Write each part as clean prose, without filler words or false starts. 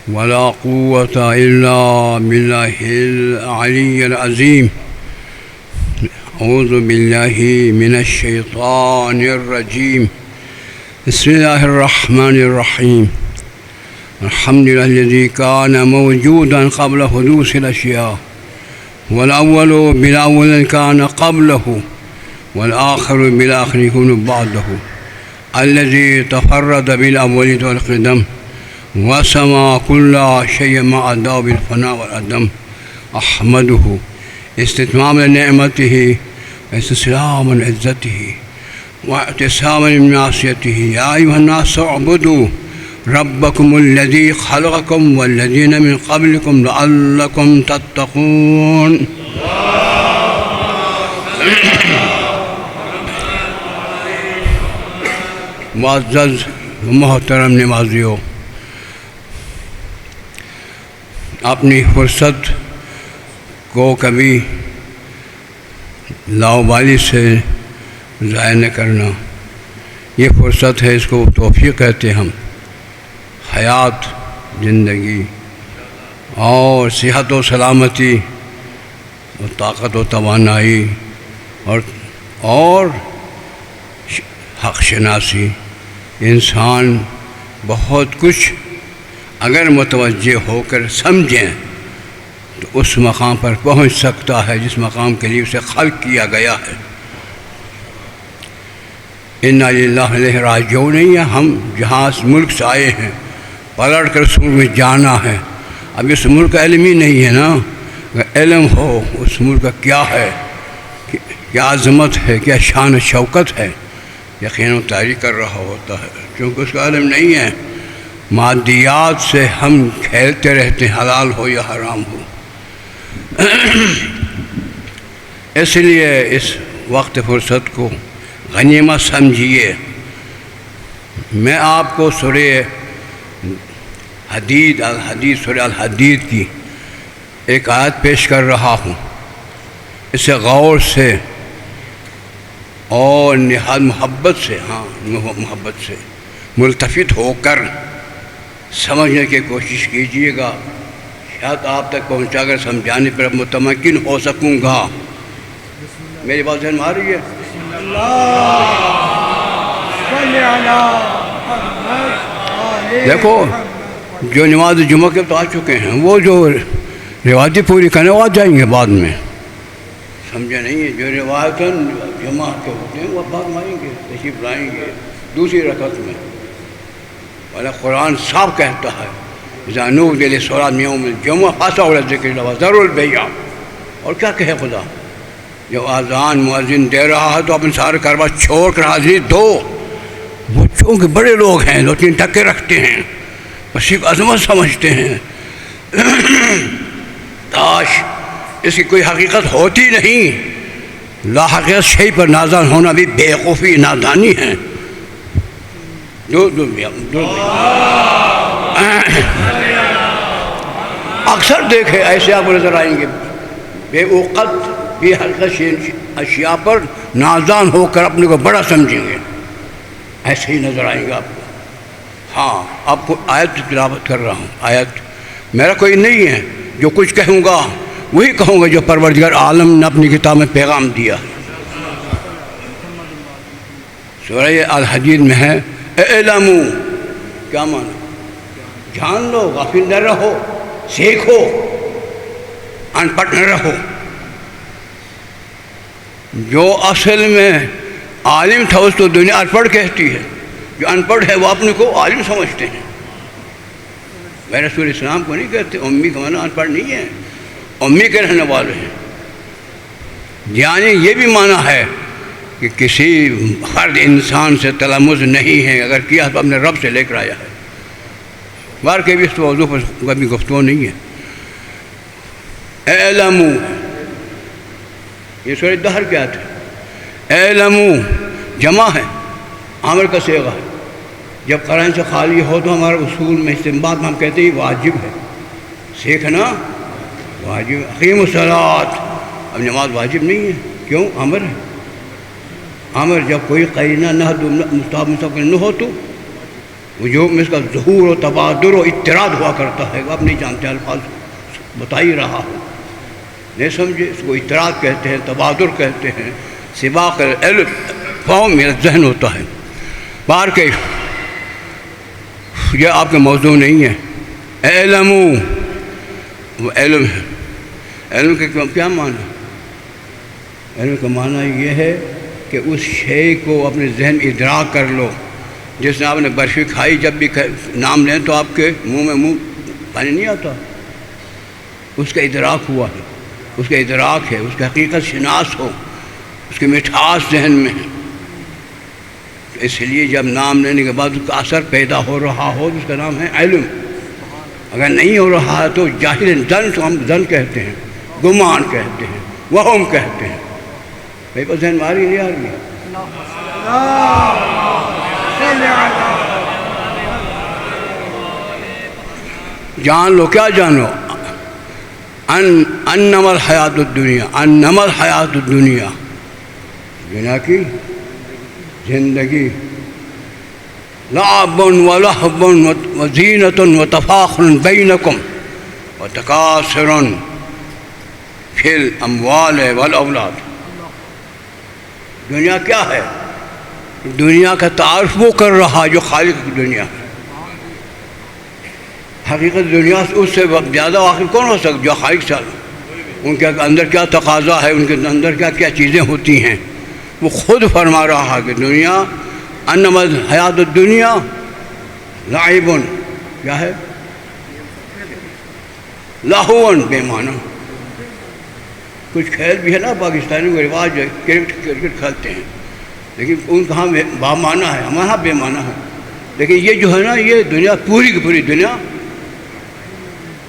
ولا قوة إلا بالله العلي العظيم. أعوذ بالله من الشيطان الرجيم. بسم الله الرحمن الرحيم. الحمد لله الذي كان موجودا قبل حدوث الأشياء، والأول بالأول كان قبله، والآخر بالآخر يكون بعده، الذي تفرد بالأول والقدم، وسما كل شيء مع أداب الفناء والعدم. أحمده استتماما لنعمته واستسلاما لعزته واعتصاما بمعصيته. يا أيها الناس اعبدوا ربكم الذي خلقكم والذين من قبلكم لعلكم تتقون. معزز و محترم نمازیوں، اپنی فرصت کو کبھی لاؤبالی سے ضائع نہ کرنا. یہ فرصت ہے، اس کو توفیق کہتے ہیں ہم. حیات، زندگی اور صحت و سلامتی اور طاقت و توانائی اور حق شناسی. انسان بہت کچھ اگر متوجہ ہو کر سمجھیں تو اس مقام پر پہنچ سکتا ہے جس مقام کے لیے اسے خلق کیا گیا ہے. انا للہ و الیہ راجعون. نہیں ہے ہم جہاں اس ملک سے آئے ہیں پلٹ کر اس ملک میں جانا ہے. اب اس ملک کا علم ہی نہیں ہے نا. اگر علم ہو اس ملک کا کیا ہے، کیا عظمت ہے، کیا شان و شوکت ہے، یقیناً تاریخ کر رہا ہوتا ہے. کیونکہ اس کا علم نہیں ہے، مادیات سے ہم کھیلتے رہتے ہیں، حلال ہو یا حرام ہو. اس لیے اس وقت فرصت کو غنیمت سمجھیے. میں آپ کو سورہ سورہ الحدید کی ایک آیت پیش کر رہا ہوں. اسے غور سے اور نہایت محبت سے ملتفت ہو کر سمجھنے کی کوشش کیجیے گا. شاید آپ تک پہنچا کر سمجھانے پر متمکن ہو سکوں گا. میری بات ذہن میں آ رہی ہے؟ دیکھو، جو نماز جمعہ کے تو آ چکے ہیں، وہ جو روایتی پوری کرنے وہ آ جائیں گے بعد میں. سمجھے نہیں ہے؟ جو روایتاً جمعہ کے ہوتے ہیں وہ بعد میں آئیں گے، تشریف لائیں گے دوسری رکعت میں. والا قرآن صاف کہتا ہے اذا نودی للصلاۃ من یوم الجمعہ فاسعوا الی الذکر وذروا البیع. اور کیا کہے خدا؟ جب اذان مؤذن دے رہا ہے تو اپنے سارے کاروبار چھوڑ کر حاضری دو. وہ چونکہ بڑے لوگ ہیں، 2-3 ٹکے رکھتے ہیں، اسی کو عظمت سمجھتے ہیں. کاش اس کی کوئی حقیقت ہوتی نہیں. لا حقیقت شیء پر نازل ہونا بھی بیوقوفی، نادانی ہے. اکثر دیکھے ایسے آپ کو نظر آئیں گے بے اوقت بے حقیقت اشیاء پر نازان ہو کر اپنے کو بڑا سمجھیں گے. ایسے ہی نظر آئیں گے آپ کو. ہاں، آپ کو آیت تلاوت کر رہا ہوں. آیت میرا کوئی نہیں ہے، جو کچھ کہوں گا وہی کہوں گا جو پروردگار عالم نے اپنی کتاب میں پیغام دیا. سورہ الحدید میں ہے اعلموا. کیا معنی؟ جان لو، غافل نہ رہو، سیکھو، ان پڑھ نہ رہو. جو اصل میں عالم تھا اس کو دنیا ان پڑھ کہتی ہے. جو ان پڑھ ہے وہ اپنے کو عالم سمجھتے ہیں. میں رسول اسلام کو نہیں کہتے. امی کا معنی ان پڑھ نہیں ہے، امی کے رہنے والے ہیں. یعنی یہ بھی معنی ہے کہ کسی فرد انسان سے تلمذ نہیں ہے، اگر کیا تو اپنے رب سے لے کر آیا ہے. بار کے بھی اس موضوع پر کبھی گفتگو نہیں ہے. اعلموا، یہ سورہ دہر کیا تھا؟ اعلموا جمع ہے، عامر کا صیغہ ہے. جب قرآن سے خالی ہو تو ہمارے اصول میں استنباط میں ہم کہتے ہیں واجب ہے، سیکھنا واجب. اقیموا الصلاۃ، اب نماز واجب نہیں ہے. کیوں؟ امر ہے. امر جب کوئی قرینہ نہ مستحب نہ ہو تو وجوب میں اس کا ظہور و تبادر و اطراد ہوا کرتا ہے. آپ نہیں جانتے، الفاظ بتا ہی رہا ہوں، نہیں سمجھے. اس کو اطراد کہتے ہیں، تبادر کہتے ہیں. سباق العلم فہم میرا ذہن ہوتا ہے. بار کے یہ آپ کا موضوع نہیں ہے. علمو وہ علم ہے. علم کے کیا معنی؟ علم کا معنی یہ ہے کہ اس شے کو اپنے ذہن ادراک کر لو. جس نے آپ نے برفی کھائی، جب بھی نام لیں تو آپ کے منہ میں پانی نہیں آتا. اس کا ادراک ہوا ہے، اس کا ادراک ہے، اس کی حقیقت شناس ہو، اس کی مٹھاس ذہن میں ہے. اس لیے جب نام لینے کے بعد اس کا اثر پیدا ہو رہا ہو تو اس کا نام ہے علم. اگر نہیں ہو رہا ہے تو جاہل ظن، تو ہم ظن کہتے ہیں، گمان کہتے ہیں، وہم کہتے ہیں. بھائی بس ذہن ماری نہیں آ رہی ہے. جان لو، کیا جانو؟ انما الحیات الدنیا، انما الحیات الدنیا، دنیا کی زندگی لعب ولہب وزینۃ وتفاخر بینکم وتکاثر فی الاموال والاولاد. دنیا کیا ہے؟ دنیا کا تعارف وہ کر رہا جو خالق کی دنیا ہے. حقیقت دنیا اس سے زیادہ آخر کون ہو سکتا؟ جو خالق سے ان کے اندر کیا تقاضا ہے، ان کے اندر کیا کیا چیزیں ہوتی ہیں، وہ خود فرما رہا ہے کہ دنیا انما الحیات الدنیا لعب، کیا ہے؟ لہون، بے معنی. کچھ کھیل بھی ہے نا، پاکستانی کا رواج ہے، کرکٹ کھیلتے ہیں، لیکن ان کہاں با معنی ہے، ہمارے یہاں بے معنی ہے. لیکن یہ جو ہے نا، یہ دنیا پوری کی پوری دنیا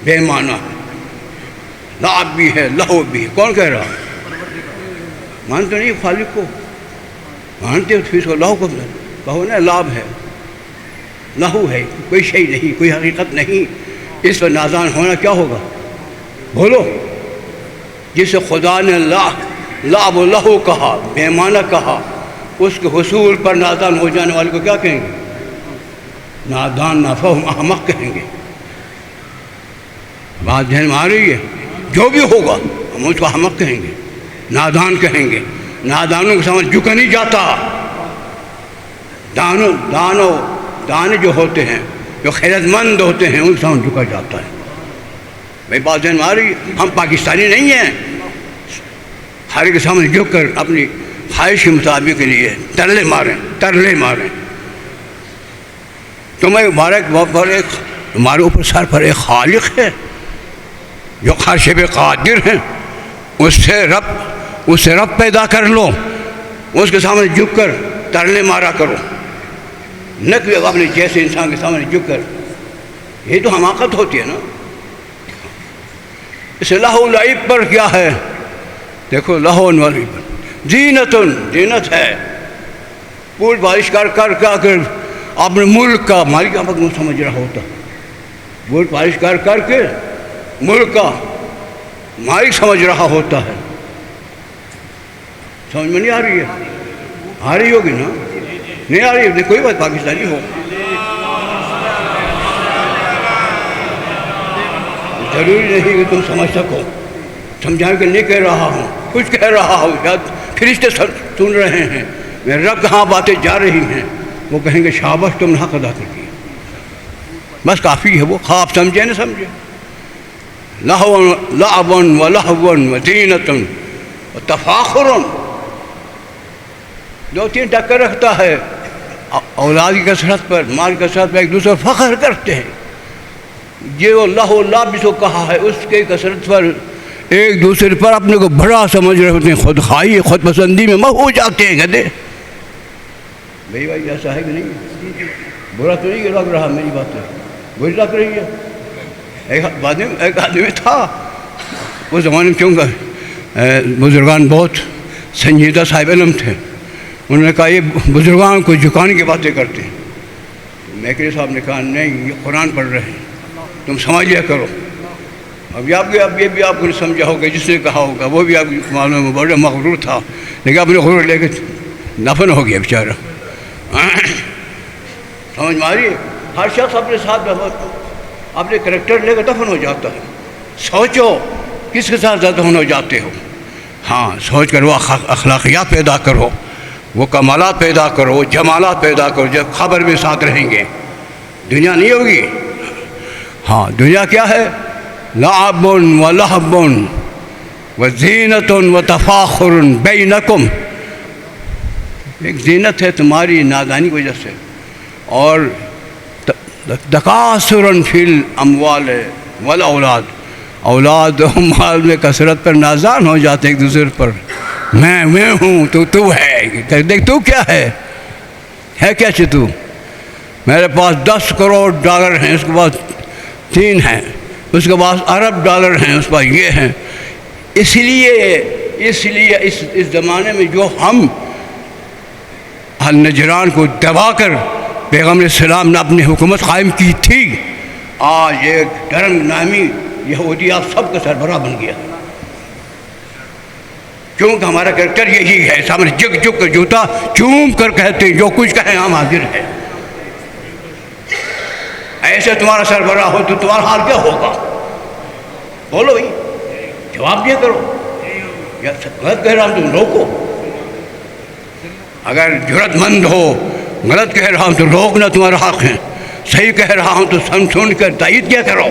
بے معنی ہے. لعب بھی ہے، لہو بھی ہے. کون کہہ رہا؟ مانتے نہیں خالق کو، مانتے ہو تو اس کو لہو کو کہو نا. لعب ہے، لہو ہے، کوئی شے نہیں، کوئی حقیقت نہیں. اس پر نازان ہونا کیا ہوگا؟ بولو. جسے خدا نے لعب و لہو کہا، بے معنی کہا، اس کے حصول پر نادان ہو جانے والے کو کیا کہیں گے؟ نادان، نافہم، احمق کہیں گے. بات ذہن میں آ رہی ہے؟ جو بھی ہوگا ہم اس کو احمق کہیں گے، نادان کہیں گے. نادانوں کے سامنے جھکا نہیں جاتا. دانے جو ہوتے ہیں، جو خیرت مند ہوتے ہیں، ان کے سامنے جھکا جاتا ہے. بھائی بات ذہن میں آ رہی ہے؟ ہم پاکستانی نہیں ہیں ہر کے سامنے جھک کر اپنی خواہش کے مطابق کے لیے ترلے ماریں. تمہیں تمہارے اوپر سر پر ایک خالق ہے جو خرش پہ قادر ہیں. اس سے رب پیدا کر لو، اس کے سامنے جھک کر ترلے مارا کرو، نہ کہ اپنے جیسے انسان کے سامنے جھک کر. یہ تو حماقت ہوتی ہے نا. اس لہو لعب پر کیا ہے؟ دیکھو، لہو لعب زینت ہے. پول پالش کر اپنے ملک کا مالک آپ کو سمجھ رہا ہوتا. پول پالش کر کے ملک کا مالک سمجھ رہا ہوتا ہے. سمجھ میں نہیں آ رہی ہے؟ آ رہی ہوگی نا؟ نہیں آ رہی ہے؟ کوئی بات، پاکستانی ہو، ضروری نہیں کہ تم سمجھ سکو. سمجھانے کے لیے کہہ رہا ہوں، کچھ کہہ رہا ہوں. شاید فرشتے سن رہے ہیں، میرے رب کہاں باتیں جا رہی ہیں، وہ کہیں گے شاباش تم نے حق ادا کر دیا. بس کافی ہے وہ. خواب سمجھے نہ سمجھے. لعب ولہو وزینۃ وتفاخر، دو تین ٹکر رکھتا ہے. اولاد کی کثرت پر، مال کی کثرت پر ایک دوسرے فخر کرتے ہیں. جو اللہ لعب جس کو کہا ہے، اس کے کثرت پر ایک دوسرے پر اپنے کو بڑا سمجھ رہے ہوتے ہیں. خود خواہی، خود پسندی میں ہو جاتے ہیں. گدے بھائی ایسا ہے کہ نہیں؟ برا تو نہیں لگ رہا؟ میری بات بری لگ رہی ہے. ایک آدمی تھا اس زمانے میں، کیونکہ بزرگان بہت سنجیدہ صاحب علم تھے. انہوں نے کہا یہ بزرگان کو جھکانے کی باتیں کرتے ہیں. میکری صاحب نے کہا نہیں، یہ قرآن پڑھ رہے ہیں، تم سمجھ لیا کرو. اب یہ بھی آپ کو نہیں سمجھا ہوگا، جس نے کہا ہوگا وہ بھی آپ کی معلوم میں بڑا مغرور تھا، لیکن اپنے غرور لے کے نفن ہو گیا بیچارہ. سمجھ میں آ رہی ہے؟ ہر شخص اپنے ساتھ اپنے کریکٹر لے کر دفن ہو جاتا ہے. سوچو کس کے ساتھ دفن ہو جاتے ہو. ہاں سوچ کر وہ اخلاقیات پیدا کرو، وہ کمالات پیدا کرو، وہ جمالات پیدا کرو، جب خبر میں ساتھ رہیں گے دنیا نہیں ہوگی. ہاں دنیا کیا ہے؟ لعب و لہب و زینت و تفاخر بینکم. ایک زینت ہے تمہاری نادانی کی وجہ سے، اور تکاثر فی الاموال والاولاد، اولاد و مال میں کثرت پر نازان ہو جاتے ایک دوسرے پر. میں ہوں تو ہے. دیکھ تو کیا ہے کیا تو؟ میرے پاس 10 کروڑ ڈالر ہیں، اس کے پاس 3 ہیں، اس کے پاس ارب ڈالر ہیں، اس کے پاس یہ ہیں. اس لیے اس زمانے میں جو ہم اہل نجران کو دبا کر پیغمبر السلام نے اپنی حکومت قائم کی تھی، آج ایک ڈرنگ نامی یہودی آپ سب کا سربراہ بن گیا. کیونکہ ہمارا کریکٹر یہی ہے، سامنے جگ جگ کر جوتا چوم کر کہتے ہیں جو کچھ کہیں ہم حاضر ہیں. ایسے تمہارا سربراہ ہو تو تمہارا حال کیا ہوگا؟ بولو بھائی، جواب دیا کرو. یا غلط کہہ رہا ہوں تم روکو، اگر جرأت مند ہو. غلط کہہ رہا ہوں تو روکنا تمہارا حق ہے، صحیح کہہ رہا ہوں تو سن کر تائید کیا کرو.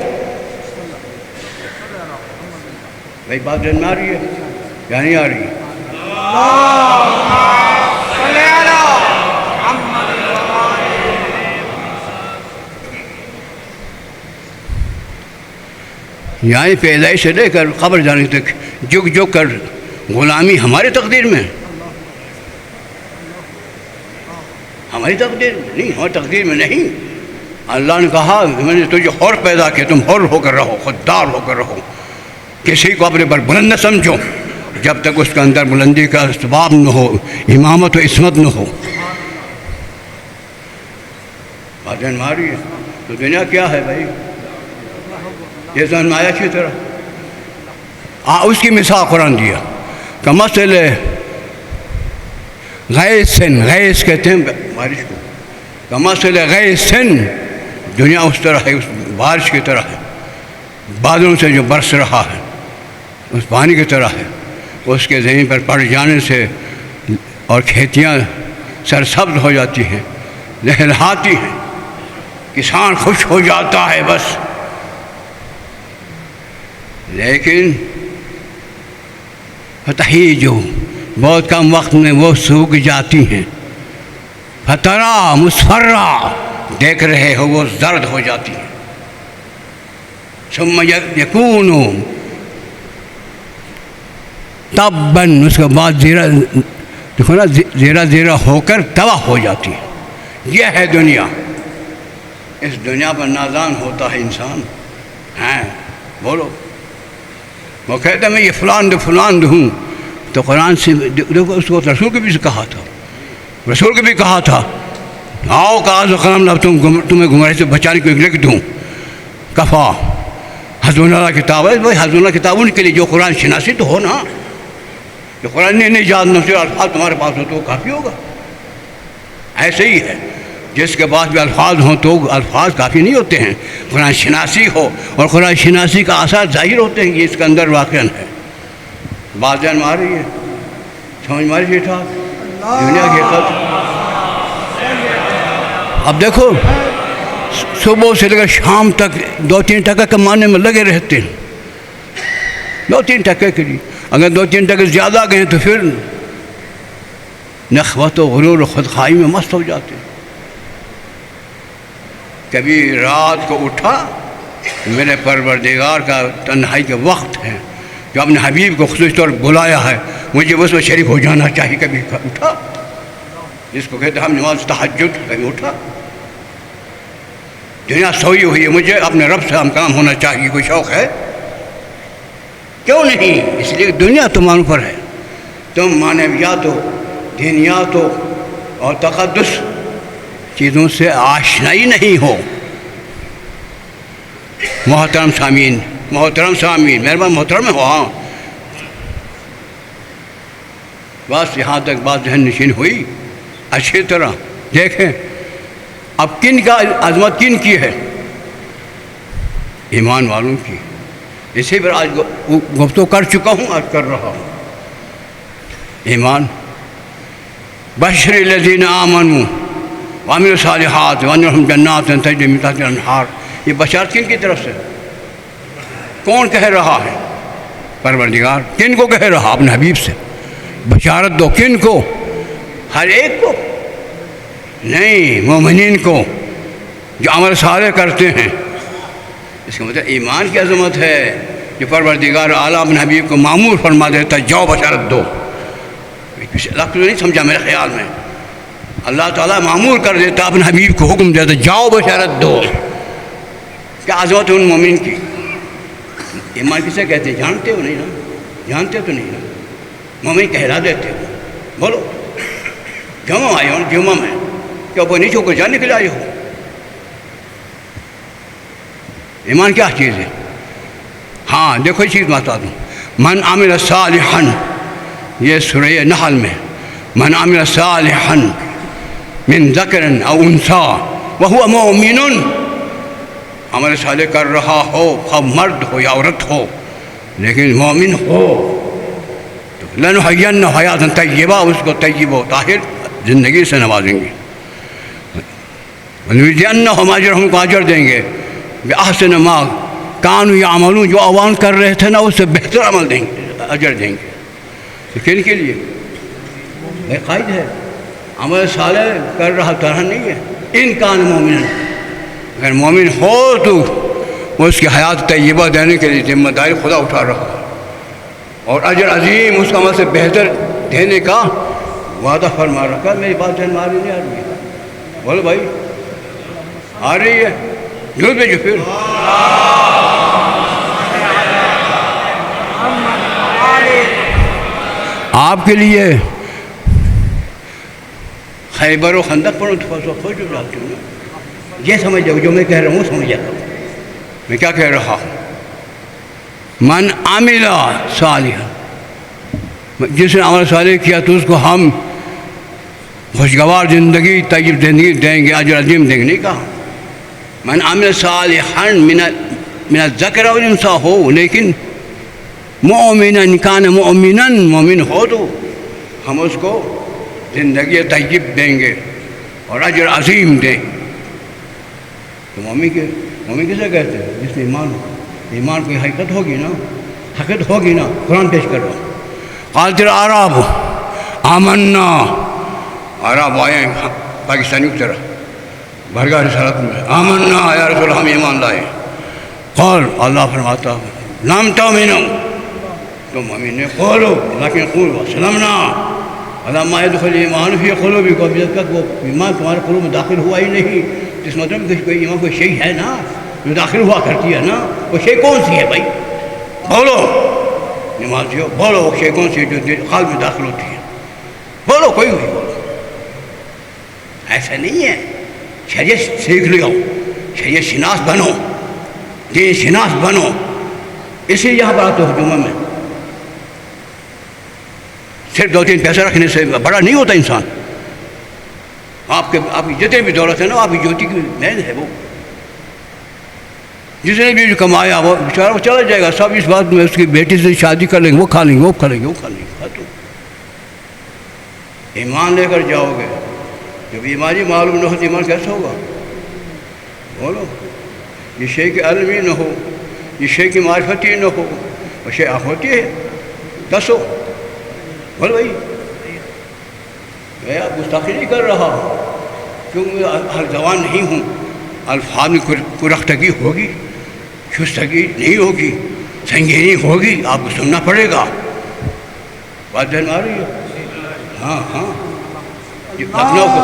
بھائی بات جن میں آ رہی ہے یا نہیں آ رہی؟ یعنی پیدائش سے لے کر قبر جانے تک جگ جگ کر غلامی ہماری تقدیر میں، ہماری تقدیر میں نہیں، ہماری تقدیر میں نہیں. اللہ نے کہا میں نے تجھے حر پیدا کیا، تم حر ہو کر رہو، خوددار ہو کر رہو. کسی کو اپنے پر بلند نہ سمجھو جب تک اس کے اندر بلندی کا اسباب نہ ہو، امامت و عصمت نہ ہو. بات جان ماری ہے. تو دنیا کیا ہے بھائی؟ یہ زن مایا کی طرح. اس کی مثال قرآن دیا کہ مثل غیثن، غیث کہتے ہیں بارش کو، کہ مثل غیثن، دنیا اس طرح ہے، اس بارش کی طرح ہے، بادلوں سے جو برس رہا ہے اس پانی کی طرح ہے. اس کے زمین پر پڑ جانے سے اور کھیتیاں سرسبز ہو جاتی ہیں، لہلہاتی ہیں، کسان خوش ہو جاتا ہے بس. لیکن فتحی جو بہت کم وقت میں وہ سوکھ جاتی ہیں. فترا مصفرہ، دیکھ رہے ہو وہ زرد ہو جاتی ہیں. ثم یکون تباً، اس کے بعد دیکھو نا زیرہ زیرہ ہو کر تباہ ہو جاتی ہے. یہ ہے دنیا. اس دنیا پر نازان ہوتا ہے انسان. ہیں بولو، وہ کہتا ہے میں یہ فلان ہوں. تو قرآن سے دیکھو، اس کو رسول کے بھی کہا تھا، رسول کے بھی کہا تھا آؤ کاغذ و قلم لاؤ، تمہیں گمراہی سے بچانے کو لکھ دوں. کفا حسبنا اللہ کتاب ہے. بھائی حسبنا اللہ کتاب ان کے لیے جو قرآن شناسی تو ہو نا، جو قرآن نہیں جان نفسی الفاظ تمہارے پاس ہو تو وہ کافی ہوگا. ایسے ہی ہے، جس کے پاس بھی الفاظ ہوں تو الفاظ کافی نہیں ہوتے ہیں. قرآن شناسی ہو، اور قرآن شناسی کا آثار ظاہر ہوتے ہیں کہ اس کے اندر واقعہ ہے. بات جان مار رہی ہے، سمجھ ماری بیٹھا دنیا کی حقیقت. اب دیکھو صبح سے لے کر شام تک 2-3 ٹکا کمانے میں لگے رہتے ہیں. 2-3 ٹکے کے لیے اگر 2-3 ٹکے زیادہ گئے تو پھر نخوت و غرور و خودخواہی میں مست ہو جاتے ہیں. کبھی رات کو اٹھا، میرے پروردگار کا تنہائی کے وقت ہے جو اپنے حبیب کو خصوصی طور پر بلایا ہے، مجھے اس میں شریک ہو جانا چاہیے. کبھی اٹھا، جس کو کہتے ہیں ہم نماز تہجد، کبھی اٹھا. دنیا سوئی ہوئی ہے، مجھے اپنے رب سے ہم کام ہونا چاہیے. کوئی شوق ہے؟ کیوں نہیں؟ اس لیے دنیا تمہارے اوپر ہے. تم معنویات ہو، دینیات ہو اور تقدس چیزوں سے آشنائی نہیں ہو. محترم سامعین، مہربان محترم ہو. ہاں بس یہاں تک بات ذہن نشین ہوئی. اچھی طرح دیکھیں اب کن کا عظمت کن کی ہے؟ ایمان والوں کی. اسی پر آج گفتگو کر چکا ہوں، آج کر رہا ہوں. ایمان بشر الذین آمنوا وعملوا الصالحات وان لهم جنات تجری من تحتها الانہار. یہ بشارت کن کی طرف سے؟ کون کہہ رہا ہے؟ پروردگار. کن کو کہہ رہا؟ اپنے حبیب سے. بشارت دو کن کو؟ ہر ایک کو نہیں، مومنین کو جو عمل صالح کرتے ہیں. اس کا مطلب ایمان کی عظمت ہے جو پروردگار اعلیٰ اپنے حبیب کو مامور فرما دیتا ہے جاؤ بشارت دو. لفظ نہیں سمجھا میرے خیال میں. اللہ تعالیٰ معمور کر دیتا، اپنے حبیب کو حکم دیتا جاؤ بشارت دو. کیا عظمت ہے ان مومن کی. ایمان کسے کہتے ہیں؟ جانتے ہو نہیں نا؟ جانتے تو نہیں نا؟ مومن کہلا دیتے ہو. بولو جمع آئے ہو جمع میں، کیا وہ نیچے کو جاننے کے لیے آئے ہو؟ ایمان کیا چیز ہے؟ ہاں دیکھو یہ چیز بتا دوں. من عمل صالحا، یہ سورہ نحل میں، من عمل صالحا من ذکر او انثی وہو مؤمن، عمل صالح کر رہا ہو خواہ مرد ہو یا عورت ہو لیکن مومن ہو، تو لنحینہ حیاتا طیبہ، اس کو طیب و طاہر زندگی سے نوازیں گے. ولنجزینہم اجرہم، کو اجر دیں گے بأحسن ما کانوا یعملون، جو عوام کر رہے تھے نا اس سے بہتر عمل دیں گے، اجر دیں گے. تو کن کے لیے؟ بے قائد ہے. عمل صالح کر رہا طرح نہیں ہے. ان کان مومن، اگر مومن ہو تو اس کی حیات طیبہ دینے کے لیے ذمہ داری خدا اٹھا رہا ہے، اور اجر عظیم اس کا عمل سے بہتر دینے کا وعدہ فرما رکھا ہے. میری بات جان ماری نہیں آ رہی ہے؟ بولو بھائی آ رہی ہے؟ جو بھیجو پھر. آپ کے لیے خیبر و خندق پر خوش ہو جاتی ہوں. یہ سمجھ جاؤ جو میں کہہ رہا ہوں سمجھ جاتا ہوں میں کیا کہہ رہا ہوں. من عمل صالحا، جس نے عمل صالح کیا تو اس کو ہم خوشگوار زندگی طیب زندگی دیں گے، اجر عظیم دیں گے. نہیں کہا من عمل صالحا من الذکر والانثی ہو، لیکن مؤمنا کان مؤمنا، مومن ہو تو ہم اس کو زندگی طیب دیں گے اور اجر عظیم دیں. تو مومن کسے کہتے ہیں؟ جس میں ایمان ہو. ایمان کی حقیقت ہوگی نا، حقیقت ہوگی نا. قرآن پیش کر رہا ہوں. قالت الاعراب آمنا، عرب آئے پاکستانیوں کی طرح بھرگاہ رسالت میں، آمنا یا رسول ہم ایمان لائے. قال اللہ فرماتا لم تؤمنوا، تو مومن نے قولوا لیکن قولوا اسلمنا ولما يدخل الایمان فی قلوبکم، جب تک وہ ایمان تمہارے قلوب میں داخل ہوا ہی نہیں. اس مطلب کہ کوئی ایمان کوئی شے ہے نا جو داخل ہوا کرتی ہے نا. وہ شے کون سی ہے بھائی؟ بولو نمازیو، بولو وہ شے کون سی ہے جو قلب میں داخل ہوتی ہے؟ بولو کوئی ہوئی بولو. ایسا نہیں ہے. شریعت سیکھ لو، شریعت شناس بنو، دین شناس بنو. اسی یہاں پر آتے ہو جمعہ میں. صرف 2-3 پیسہ رکھنے سے بڑا نہیں ہوتا انسان. آپ کی جتنے بھی دولت ہے نا، آپ کی جوتی کی محنت ہے. وہ جس نے بھی کمایا وہ بیچارہ وہ چلا جائے گا. سب اس بات میں اس کی بیٹی سے شادی کر لیں گے، وہ کھا لیں گے، وہ کھا لیں گے، وہ کھا لیں گے. ایمان لے کر جاؤ گے. جب ایمانی معلوم نہ ہو تو ایمان کیسا ہوگا؟ بولو. یہ شے کی علم ہی نہ ہو، یہ شے کی معرفت ہی نہ ہو، وہ شے ہوتی ہے. دسو بولو بھائی. میں آپ گستاخی نہیں کر رہا ہوں کیونکہ میں ہر زبان نہیں ہوں. الفاظ میں کرختگی ہوگی، شستگی نہیں ہوگی، سنگینی ہوگی، آپ کو سننا پڑے گا. بات ذہن آ رہی ہے؟ ہاں ہاں. اپنوں کو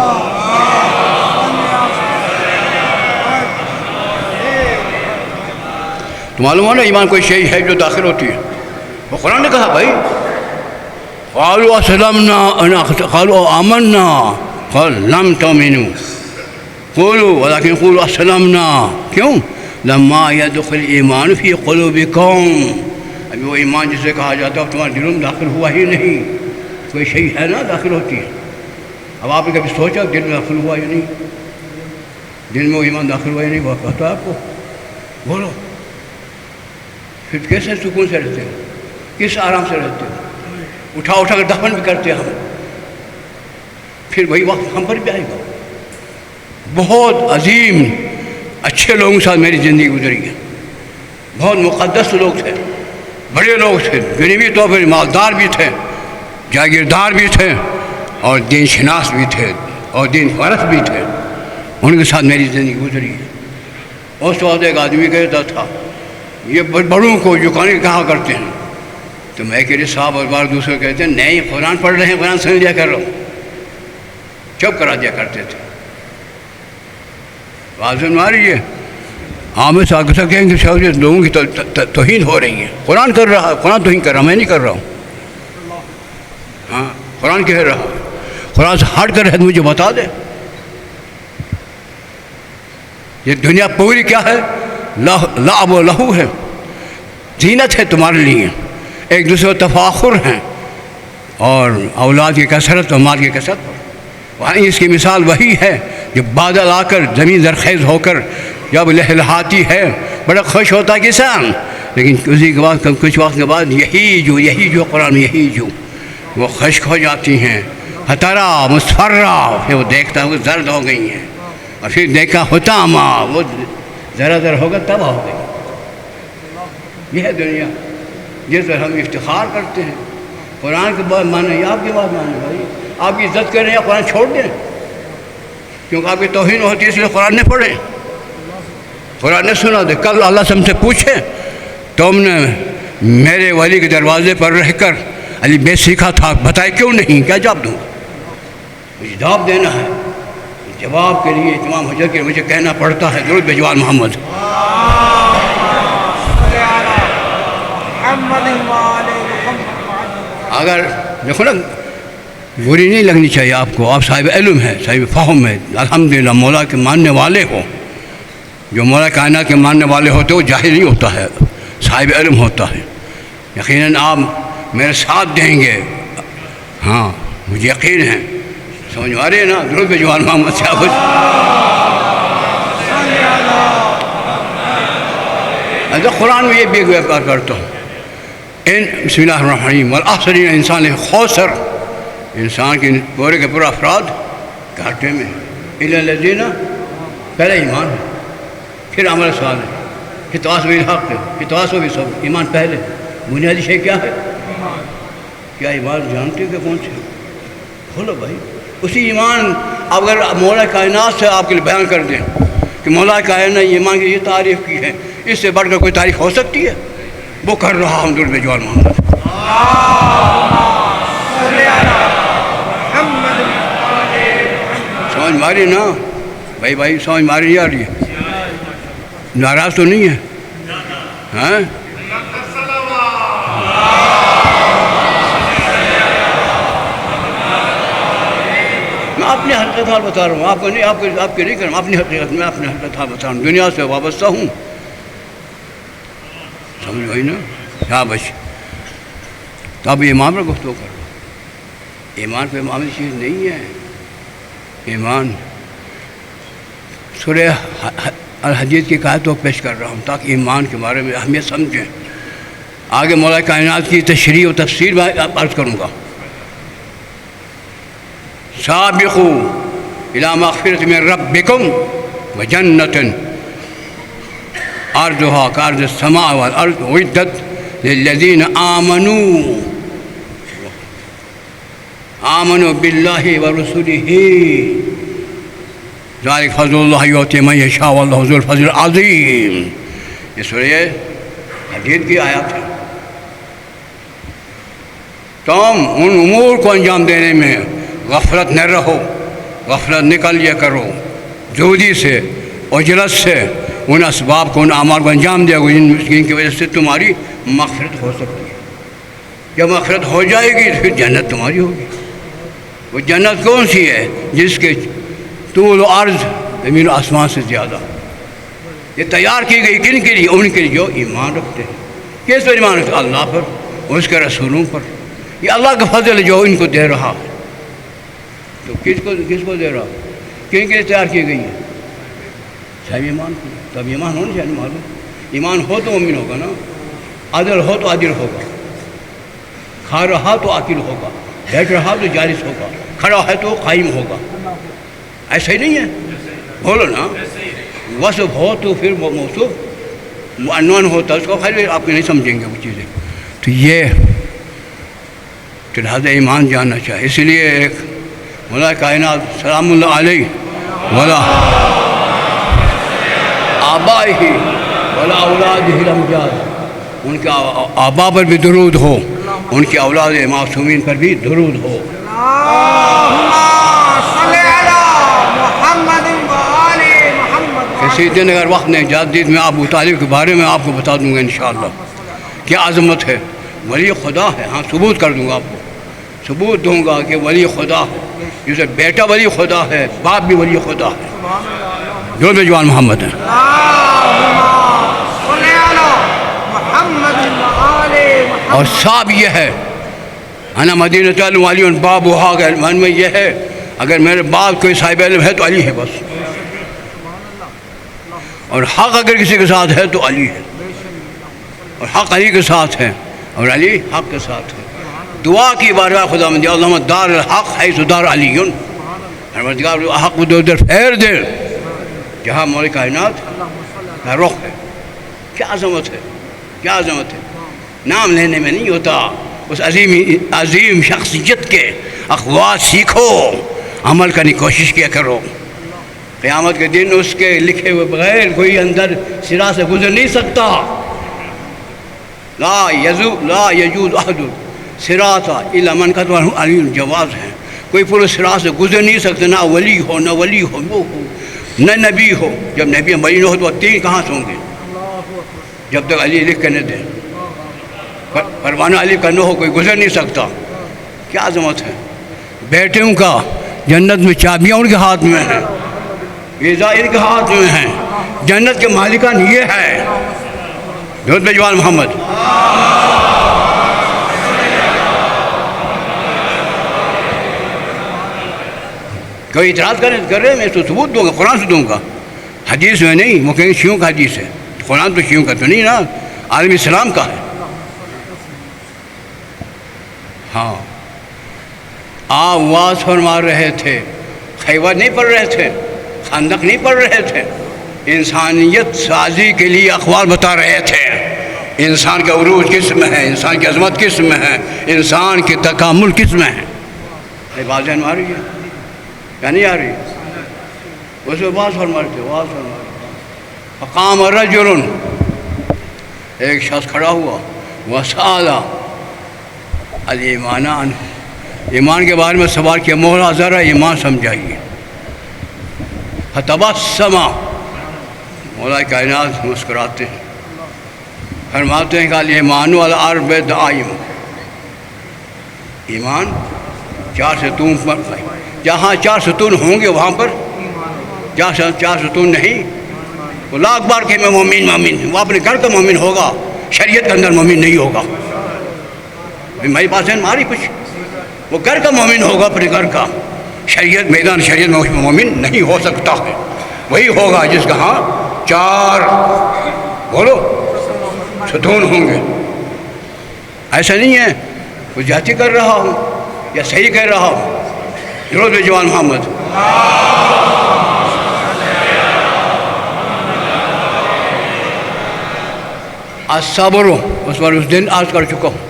تو معلوم ہو نا ایمان کوئی شے ہے جو داخل ہوتی ہے. وہ قرآن نے کہا بھائی قالوا اسلمنا قالوا آمنا قال لم تؤمنوا قولوا ولكن قولوا اسلمنا. کیوں؟ لما يدخل ایمان فی قلوبکم. ابھی وہ ایمان جسے کہا جاتا ہے تمہارے دلوں میں داخل ہوا ہی نہیں. کوئی شے ہے نا داخل ہوتی ہے. اب آپ نے کبھی سوچا دل میں داخل ہوا یا نہیں؟ دل میں وہ ایمان داخل ہوا نہیں ہوا پتا ہے آپ کو؟ بولو پھر کیسے سکون سے رہتے ہو، کس آرام سے رہتے ہو؟ اٹھا اٹھا کر دفن بھی کرتے ہم، پھر وہی وقت ہم پر بھی آئے گا۔ بہت عظیم اچھے لوگوں کے ساتھ میری زندگی گزری ہے، بہت مقدس لوگ تھے، بڑے لوگ تھے، دنیوی طور پر مالدار بھی تھے، جاگیردار بھی تھے، اور دین شناس بھی تھے، اور دین پرست بھی تھے، ان کے ساتھ میری زندگی گزری ہے۔ اس وقت ایک آدمی کہتا تھا یہ بڑوں کو جھکانے کہا کرتے ہیں، تو میں کہ صاحب اور بار دوسرے کہتے ہیں نہیں قرآن پڑھ رہے ہیں، قرآن سمجھ لیا کر رہا ہوں، چپ کرا دیا کرتے تھے۔ بات سن آ رہی ہے؟ عام سے آگے کہیں کہ شاید لوگوں کی توہین ہو رہی ہے، قرآن کر رہا ہے، قرآن توہین کر رہا، میں نہیں کر رہا ہوں، ہاں قرآن کہہ رہا، قرآن سے ہٹ کر ہے تو مجھے بتا دے۔ یہ دنیا پوری کیا ہے؟ لعب و لہو ہے، زینت ہے تمہارے لیے، ایک دوسرے تفاخر ہیں، اور اولاد کی کثرت اور مال کی کثرت پر۔ وہاں اس کی مثال وہی ہے جو بادل آ کر زمین زرخیز ہو کر جب لہلہاتی ہے، بڑا خوش ہوتا ہے کسان، لیکن اسی کے بعد کچھ وقت کے بعد یہی جو قرآن میں یہی جو وہ خشک ہو جاتی ہیں، حترا مصفرہ، پھر وہ دیکھتا ہے وہ زرد ہو گئی ہیں، اور پھر دیکھا حطاما، وہ ذرا ذرا ہوگا تباہ ہو گئی۔ یہ ہے دنیا جس پر ہم افتخار کرتے ہیں۔ قرآن کی بات مانیں یا آپ کی بات مانیں بھائی، آپ کی عزت کریں یا قرآن چھوڑ دیں، کیونکہ آپ کی توہین ہوتی ہے اس لیے قرآن نے پڑھیں، قرآن نے سنا دے۔ کل اللہ سے ہم سے پوچھے تم نے میرے ولی کے دروازے پر رہ کر علی بیت سیکھا تھا، بتائے کیوں نہیں؟ کیا جواب دوں؟ مجھے جواب دینا ہے، جواب کے لیے تمام حجت کے مجھے کہنا پڑتا ہے درود بجوال محمد۔ اگر دیکھو نا بری نہیں لگنی چاہیے آپ کو، آپ صاحب علم ہیں، صاحب فہم ہے، الحمدللہ مولا کے ماننے والے ہو۔ جو مولا کائنات کے ماننے والے ہوتے وہ جاہل نہیں ہوتا ہے، صاحب علم ہوتا ہے۔ یقیناً آپ میرے ساتھ دیں گے، ہاں مجھے یقین ہے، سمجھ آ رہے ہیں نا؟ درود بجوال محمد صاحب۔ اگر قرآن میں یہ بھی بیان کرتا ہوں، بسم اللہ الرحمن الرحیم، والعصر انسان خسر، انسان کے پورے کے پورا افراد گھاٹے میں، الا الذین، پہلے ایمان ہے، پھر عمل صالح، پھر تواصوا بالحق ہے، پھر تواصوا بالصبر۔ ایمان پہلے، بنیادی شے کیا ہے؟ کیا ایمان جانتے کہ کون سے؟ بولو بھائی، اسی ایمان اگر مولا کائنات سے آپ کے لیے بیان کر دیں کہ مولا کائنات نے ایمان کی یہ تعریف کی ہے، اس سے بڑھ کر کوئی تعریف ہو سکتی ہے؟ وہ کر رہا ہوں درود بجوال محمد۔ سمجھ ماری نا بھائی، سمجھ ماری نہیں آ رہی ہے؟ ناراض تو نہیں ہے؟ ہاں میں اپنی حقیقت حال بتا رہا ہوں، آپ کو نہیں، آپ کے نہیں کر رہا ہوں، اپنی حقیقت میں اپنی حقیقت حال بتا رہا ہوں، دنیا سے وابستہ ہوں، سمجھ بھائی نا؟ کیا بچ تو اب ایمان پر گفتگو کر رہا ہوں۔ ایمان پہ معاملی چیز نہیں ہے، ایمان سورہ الحدید کی آیت کو پیش کر رہا ہوں تاکہ ایمان کے بارے میں اہمیت سمجھیں۔ آگے مولا کائنات کی تشریح و تفسیر میں عرض کروں گا۔ سابقوا الی مغفرۃ من ربکم وجنۃ عرضها کعرض السماء والارض اعدت للذین آمنوا باللہ ورسلہ ذالک فضل اللہ یؤتی من یشاء واللہ ذو الفضل العظیم۔ یہ سورہ حدید کی آیات ہے۔ تم ان امور کو انجام دینے میں غفلت نہ رہو، غفلت نکل لیا کرو، جودی سے اجرت سے ان اسباب کو، ان اعمال کو انجام دیا گو جن کی وجہ سے تمہاری مغفرت ہو سکتی ہے۔ جب مغفرت ہو جائے گی تو پھر جنت تمہاری ہوگی۔ وہ جنت کون سی ہے؟ جس کے طول و عرض زمین و آسمان سے زیادہ۔ یہ تیار کی گئی کن کے لیے؟ ان کے لیے جو ایمان رکھتے ہیں۔ کس پر ایمان رکھتے ہیں؟ اللہ پر، اس کے رسولوں پر۔ یہ اللہ کا فضل ہے جو ان کو دے رہا ہے۔ تو کس کو دے رہا ہے؟ کن کے لیے تیار کی گئی ہے؟ صاحب ایمان کو تب ایمان ہونا چاہیے معلوم. ایمان ہو تو مومن ہوگا نا, عدل ہو تو عادل ہوگا, کھا رہا تو عاقل ہوگا, بیٹھ رہا تو جالس ہوگا, کھڑا ہے تو قائم ہوگا. ایسا ہی نہیں ہے, بولو نا. وصف ہو تو پھر موصوف عنوان ہوتا اس کو خیر آپ نہیں سمجھیں گے وہ چیزیں. تو یہ لہٰذا ایمان جاننا چاہیے. اس لیے ایک مولا کائنات سلام اللہ علیہ ولا آبائہ ولا اولادہ الامجاد, ان کے آبا پر بھی درود ہو, ان کے اولاد معصومین پر بھی درود ہو. کسی دن اگر وقت نہیں جادید میں ابو طالب کے بارے میں آپ کو بتا دوں گا انشاءاللہ کیا عظمت ہے. ولی خدا ہے, ہاں ثبوت کر دوں گا آپ کو, ثبوت دوں گا کہ ولی خدا ہے. جسے بیٹا ولی خدا ہے, باپ بھی ولی خدا ہے, جو جوان محمد ہیں. اور صاحب یہ ہے انا مدینۃ علی باب حق, من میں یہ ہے اگر میرے باپ کوئی صاحب علم ہے تو علی ہے بس, اور حق اگر کسی کے ساتھ ہے تو علی ہے, اور حق علی کے ساتھ ہے اور علی حق کے ساتھ ہے. دعا کی بارگاہ خدا مندی اللہم دار الحق حیث دار علی, پروردگار حق کو ادھر پھیر دے جہاں مولا کائنات کا رخ ہے. کیا عظمت ہے, کیا عظمت ہے. نام لینے میں نہیں ہوتا, اس عظیم شخصیت کے اخوات سیکھو, عمل کرنے کی کوشش کیا کرو. قیامت کے دن اس کے لکھے ہوئے بغیر کوئی اندر سرا سے گزر نہیں سکتا. لا یجوز احد صراط الا من کتبہ علی الجواز ہے. کوئی پورے صراط سے گزر نہیں سکتا, نہ ولی ہو نہ ولی ہو وہ ہو نہ نبی ہو. جب نبی ولی نہ ہو تو وہ تین کہاں سے ہوں گے جب تک علی لکھ کر نہ دیں. پروانہ علی کا نہ ہو کوئی گزر نہیں سکتا. کیا عظمت ہے. بیٹوں کا جنت میں چابیاں ان کے ہاتھ میں ہیں, ویزا ان کے ہاتھ میں ہیں. جنت کے مالکان یہ ہے درود پہ جوان محمد. کوئی اعتراض کر رہے ہیں, میں تو ثبوت دوں گا, قرآن سے دوں گا, حدیث میں نہیں. وہ کہیں شیعوں کا حدیث ہے, قرآن تو شیعوں کا تو نہیں نا, عالم اسلام کا ہے. ہاں آپ واز فرما رہے تھے, خیبر نہیں پڑھ رہے تھے, خندق نہیں پڑھ رہے تھے, انسانیت سازی کے لیے اخبار بتا رہے تھے. انسان کا عروج کس میں ہے, انسان کی عظمت کس میں ہے, انسان کی تکامل کس میں ہے. یہ بات ذہن میں آ رہی ہے یا نہیں آ رہی؟ اس میں واز فرما رہے تھے, واز فرما رہے تھے. فقام رجل, ایک شخص کھڑا ہوا, وسأل الایمان عنہ, ایمان کے بارے میں سوال کیا, مولا ذرا ایمان سمجھائیے. فتبسم, مولا کائنات مسکراتے ہیں, فرماتے ہیں کہ الایمان الاربع دائم, ایمان چار ستون پر, جہاں چار ستون ہوں گے وہاں پر جہاں چار ستون نہیں, وہ لاکھ بار کہ میں مومن مومن, وہ اپنے گھر کا مومن ہوگا, شریعت کے اندر مومن نہیں ہوگا. میری بات ہے ہماری کچھ, وہ گھر کا مومن ہوگا, اپنے گھر کا, شریعت میدان شریعت میں مومن نہیں ہو سکتا ہے. وہی ہوگا جس کا ہاں چار بولو ستون ہوں گے. ایسا نہیں ہے کچھ جاتی کر رہا ہوں یا صحیح کہہ رہا ہوں. درود پہ جوان محمد. الصبر, اس پر اس دن عرض کر چکا ہوں,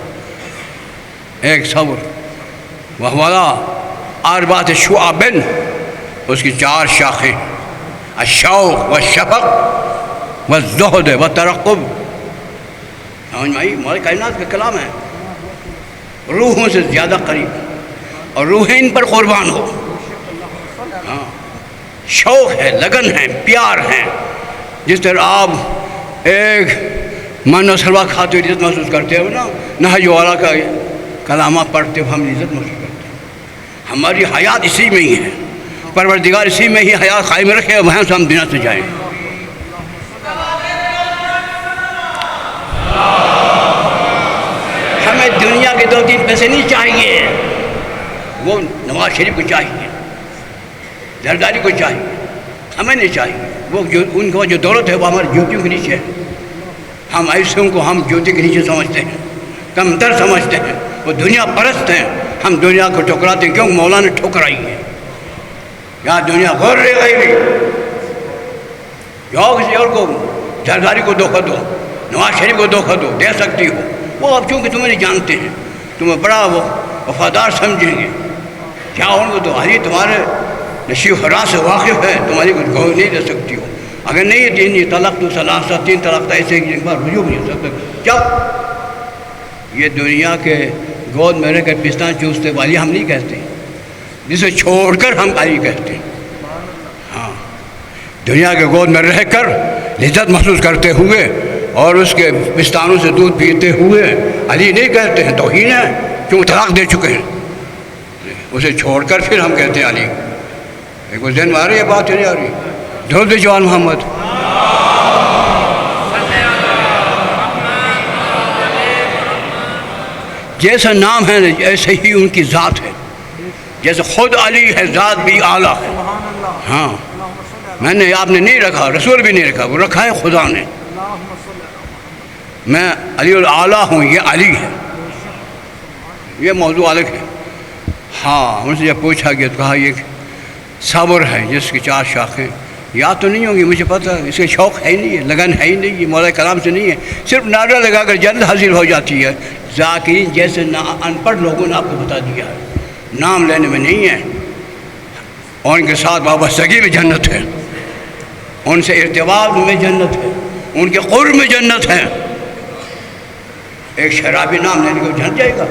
ایک صبر, وہوالا اربعۃ شعب, اس کی چار شاخیں, الشوق والشفق والزہد والترقب. سمجھ میں آئی؟ مولا کائنات کا کلام ہے, روحوں سے زیادہ قریب, اور روحیں ان پر قربان ہو. ہاں شوق ہے, لگن ہے, پیار ہے. جس طرح آپ ایک من و سلوا کھاتے ہوئے عزت محسوس کرتے ہو نا, نہج والا کا کلامات پڑھتے ہوئے ہم عزت محسوس کرتے ہیں. ہماری حیات اسی میں ہی ہے, پروردگار اسی میں ہی حیات قائم رکھے, وہاں سے ہم دنیا سے جائیں. ہمیں دنیا کے 2-3 پیسے نہیں چاہیے, وہ نواز شریف کو چاہیے, زرداری کو چاہیے, ہمیں نہیں چاہیے. وہ جو ان کو جو دولت ہے وہ ہماری جوتیوں کے نیچے ہے. ہم ایسوں کو ہم جوتی کے نیچے سمجھتے ہیں, کمتر سمجھتے ہیں, وہ دنیا پرست ہیں. ہم دنیا کو ٹھکراتے ہیں, کیوں مولا نے ٹھکرائی ہے. یہاں دنیا غور رہ گئی. جاؤ کسی اور کو, زرداری کو دھوکہ دو, نواز شریف کو دھوکہ دو, دے سکتی ہو. وہ اب چونکہ تمہیں نہیں جانتے ہیں, تمہیں بڑا وہ وفادار سمجھیں گے. کیا ان کو تو علی تمہارے نشیب حرا سے واقف ہے, تمہاری کچھ گو نہیں دے سکتی ہو. اگر نہیں دین یہ طلاق تو ثلاثہ 3 طلاق ایسے ایک بار رجوع نہیں ہو سکتا. جب یہ دنیا کے گود میں رہ کر پستان چوستے والی ہم نہیں کہتے, جسے چھوڑ کر ہم علی کہتے ہیں. ہاں, دنیا کے گود میں رہ کر لذت محسوس کرتے ہوئے اور اس کے پستانوں سے دودھ پیتے ہوئے علی نہیں کہتے ہیں, توہین ہے, کیوں طلاق دے چکے ہیں. اسے چھوڑ کر پھر ہم کہتے ہیں علی. ایک ذہن میں آ رہی ہے بات, نہیں آ رہی؟ درود جوان محمد. جیسا نام ہے ایسے ہی ان کی ذات ہے. جیسے خود علی ہے, ذات بھی اعلیٰ ہے. ہاں, میں نے آپ نے نہیں رکھا, رسول بھی نہیں رکھا, وہ رکھا ہے خدا نے. میں علی الاعلیٰ ہوں, یہ علی ہے. یہ موضوع الگ ہے. ہاں, ان سے جب پوچھا گیا تو کہا یہ صبر ہے جس کی 4 شاخیں. یاد تو نہیں ہوگی مجھے پتہ, اس کے شوق ہے ہی نہیں ہے, لگن ہے ہی نہیں, یہ مولا کلام سے نہیں ہے. صرف نعرہ لگا کر جنت حاصل ہو جاتی ہے. ذاکرین جیسے ان پڑھ لوگوں نے آپ کو بتا دیا ہے, نام لینے میں نہیں ہے. اور ان کے ساتھ وابستگی میں جنت ہے, ان سے ارتباط میں جنت ہے, ان کے قرب میں جنت ہے. ایک شرابی نام لینے کو جنت جائے گا؟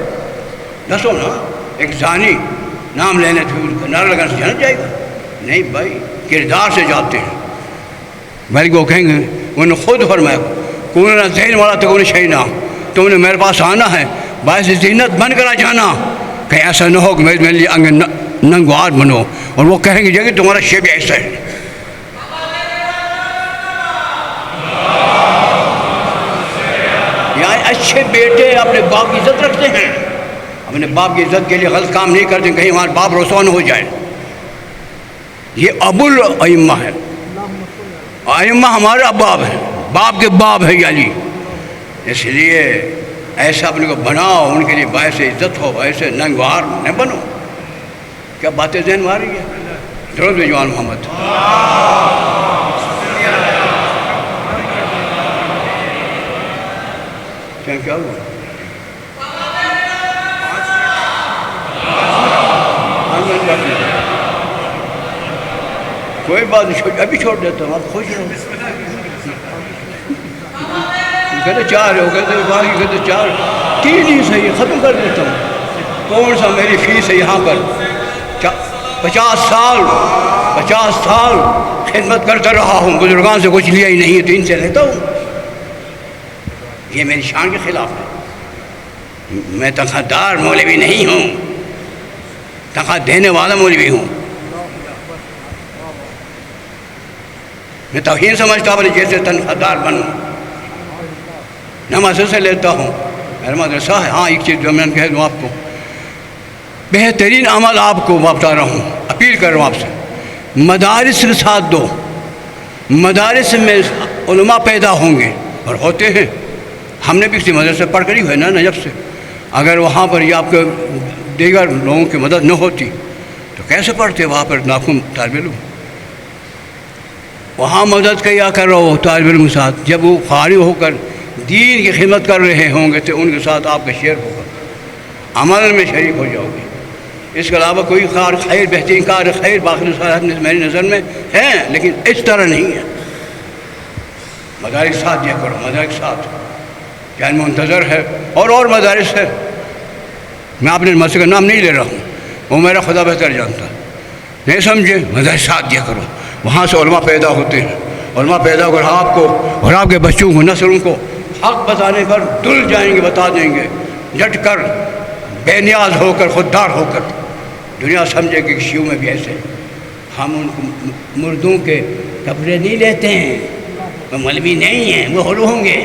دسو نا. ایک زانی نام لینے سے نعرہ لگانے سے جنت جائے گا؟ نہیں بھائی, کردار سے جاتے ہیں. بلکہ وہ کہیں گے, انہوں نے خود فرمایا, کون نہ ذہن والا تو کون شہی نہ, تم نے میرے پاس آنا ہے باعث زینت بن کر جانا, کہیں ایسا نہ ہو کہ میرے لیے انگ ننگوار بنو. اور وہ کہیں گے کہ تمہارا شیب ایسا ہے. یہاں اچھے بیٹے اپنے باپ کی عزت رکھتے ہیں, اپنے باپ کی عزت کے لیے غلط کام نہیں کرتے, کہیں ہمارا باپ رسوا نہ ہو جائے. یہ ابو الائمہ ہے. ائمہ ہمارا باپ ہے, باپ کے باپ ہے علی. اس لیے ایسا اپنے کو بناؤ, ان کے لیے باعث عزت ہو, ایسے ننگوار نہ بنو. کیا باتیں ذہن میں آ رہی ہے؟ درود جوان محمد. کیا ہوا؟ کوئی بات نہیں, ابھی چھوڑ دیتا ہوں, آپ خوش رہو. کہتے 4 ہو, کہتے 4, 3 ہی صحیح, ختم کر دیتا ہوں. کون سا میری فیس ہے یہاں پر؟ 50 سال خدمت کرتا رہا ہوں, بزرگان سے کچھ لیا ہی نہیں, 3 سے لیتا ہوں. یہ میری شان کے خلاف ہے. میں تنخواہ دار مولوی نہیں ہوں, تنخواہ دینے والا مولوی ہوں. میں توہین سمجھتا ہوں جیسے تنخواہ دار بنوں. نماز سے لیتا ہوں, میرا مدرسہ ہے. ہاں, ایک چیز جو میں کہہ دوں آپ کو, بہترین عمل آپ کو بتا رہا ہوں, اپیل کر رہا ہوں آپ سے, مدارس کے ساتھ دو. مدارس میں علماء پیدا ہوں گے اور ہوتے ہیں. ہم نے بھی کسی مدرسے پڑھ کر ہی ہوئے نا, نجف سے. اگر وہاں پر یہ آپ کے دیگر لوگوں کی مدد نہ ہوتی تو کیسے پڑھتے وہاں پر لاکھوں طالب علم؟ وہاں مدد کیا کر رہا ہو طالب علم کے ساتھ, جب وہ فارغ ہو کر دین کی خدمت کر رہے ہوں گے تو ان کے ساتھ آپ کا شیئر ہوگا, عمل میں شریک ہو جاؤ گے. اس کے علاوہ کوئی کار خیر, بہترین کار خیر باقی صلاحیت میری نظر میں ہے, لیکن اس طرح نہیں ہے. مدارس ساتھ دیا کرو, مدارس ساتھ. کیا منتظر ہے اور مدارس ہے. میں اپنے مسجد کا نام نہیں لے رہا ہوں, وہ میرا خدا بہتر جانتا. نہیں سمجھے؟ مدارس ساتھ دیا کرو, وہاں سے علماء پیدا ہوتے ہیں. علماء پیدا ہو کر آپ کو اور آپ کے بچوں کو, نسلوں کو حق بتانے پر دل جائیں گے, بتا دیں گے, ڈٹ کر, بے نیاز ہو کر, خوددار ہو کر. دنیا سمجھے کہ شیعوں میں بھی ایسے. ہم ان کو مردوں کے کپڑے نہیں لیتے ہیں, وہ مولوی نہیں ہیں, وہ حلو ہوں گے.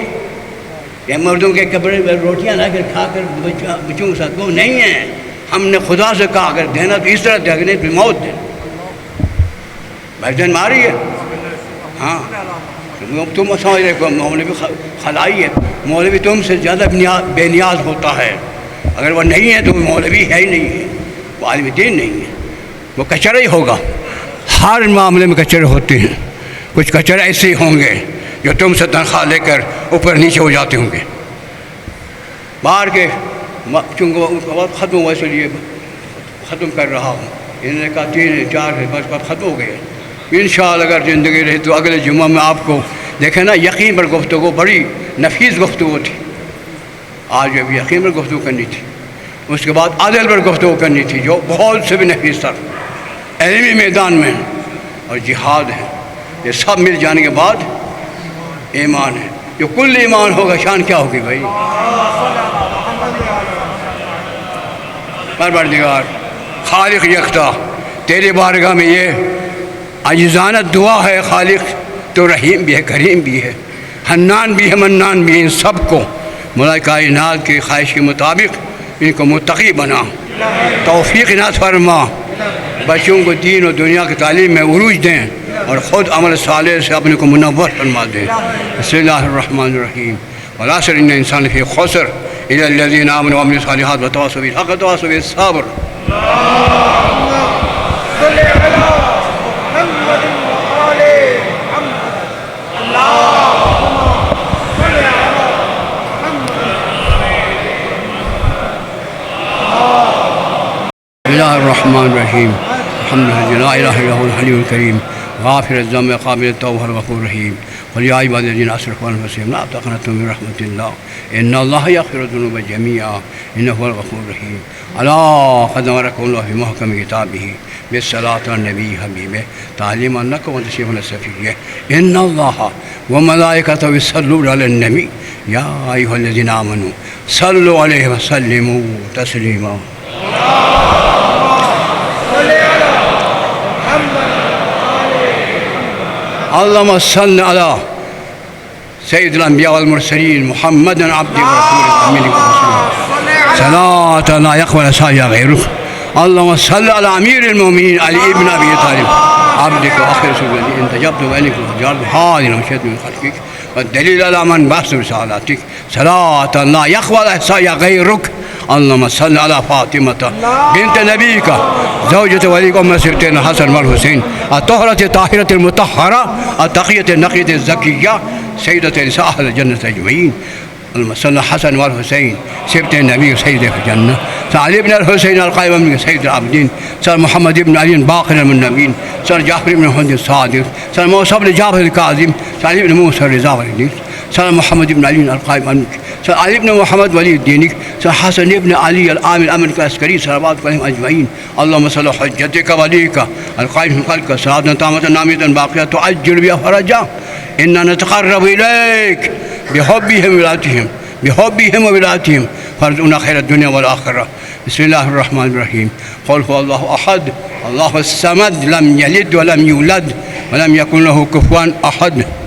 یہ مردوں کے کپڑے میں روٹیاں لا کر کھا کر بچوں کے ساتھ, وہ نہیں ہیں. ہم نے خدا سے کہا اگر دینا تو اس طرح دے, نہیں تو موت دے. بھائی جان ماری ہے. ہاں تم سمجھ رہے مولوی خلائی ہے، مولوی تم سے زیادہ بے نیاز ہوتا ہے، اگر وہ نہیں ہے تو وہ مولوی ہے ہی نہیں ہے، وہ عالم دین نہیں ہے، وہ کچرا ہی ہوگا۔ ہر معاملے میں کچرے ہوتے ہیں، کچھ کچرے ایسے ہی ہوں گے جو تم سے تنخواہ لے کر اوپر نیچے ہو جاتے ہوں گے۔ باہر کے چونکہ وقت ختم ہوا اس لیے ختم کر رہا ہوں، انہوں نے کہا 3 4 بس بات ختم ہو گئے۔ انشاءاللہ اگر زندگی رہی تو اگلے جمعہ میں آپ کو دیکھیں نا، یقین پر گفتگو بڑی نفیس گفتگو تھی، آج ابھی یقین پر گفتگو کرنی تھی، اس کے بعد عدل پر گفتگو کرنی تھی جو بہت سے بھی نفیس تر علمی میدان میں اور جہاد ہے۔ یہ سب مل جانے کے بعد ایمان ہے، جو کل ایمان ہوگا شان کیا ہوگی بھائی؟ پروردگار خالق یکتا، تیرے بارگاہ میں یہ عاجزانہ دعا ہے، خالق تو رحیم بھی ہے، کریم بھی ہے، حنان بھی ہے، منان بھی ہے، ان سب کو مولا کائنات کی خواہش کے مطابق ان کو متقی بنا، توفیق عنایت فرما، بچوں کو دین و دنیا کی تعلیم میں عروج دیں اور خود عمل صالح سے اپنے کو منور فرما دیں۔ بسم اللہ الرحمن الرحیم۔ والعصر ان الانسان فی خسر الا الذین آمنوا وعملوا الصالحات وتواصوا بالحق وتواصوا بالصبر۔ بسم اللہ الرحمن الرحیم۔ الحمد للہ لا الہ الا هو الحلی الکریم غافر الذنب قابل التوب الغفور الرحیم۔ قل یا عباد الذین اسرفوا علی انفسهم لا تقنطوا من رحمۃ اللہ ان اللہ یغفر الذنوب جميعا انہ هو الغفور الرحیم۔ الا قد امرکم اللہ فی محکم کتابہ بالصلاۃ علی النبی حبیبہ تعلیما لکم وتشریفا صفیہ ان اللہ وملائکتہ یصلون علی النبی یا ایھا الذین آمنوا صلوا علیہ وسلموا تسلیما۔ اللهم صل على سيد الأنبياء والمرسلين محمد عبده ورسوله أمينه ورسوله صلاة لا يقبل سعيها غيرك. اللهم صل على أمير المؤمنين علي بن أبي طالب عبدك وآخر رسولك الذي انتجبت وإليك وجعلت حاضرا وشهد من خلقك والدليل على من بعث رسالتك صلاة لا يقبل سعيها غيرك. اللهم صل على فاطمة بنت نبيك زوجة وليك أم سبتين الحسن والحسين الطهرة الطاهرة المطهرة التقية النقية الزكية سيدة نساء أهل الجنة أجمعين. اللهم صل على الحسن والحسين سبت النبي سيد في الجنة. علي بن الحسين القائم من سيد العابدين. سيد محمد بن علي باقر من النبيين. سيد جعفر بن محمد الصادق. سيد موسى بن جعفر الكاظم. سيد علي بن موسى الرضا والدين. سيد محمد بن علي القائم عنك. سيد علي بن محمد ولي الدين. سيد حسن بن علي العامل الأمن العسكري صلوات عليهم أجمعين. اللهم صل على حجتك وليك القائم في خلقك صلاة تامة نامية باقية تعجل بها فرجا. إنا نتقرب إليك بحبهم وولاتهم فارزقنا خير الدنيا والآخرة. بسم الله الرحمن الرحيم. قل هو الله أحد الله الصمد لم يلد ولم يولد ولم يكن له كفوا أحد.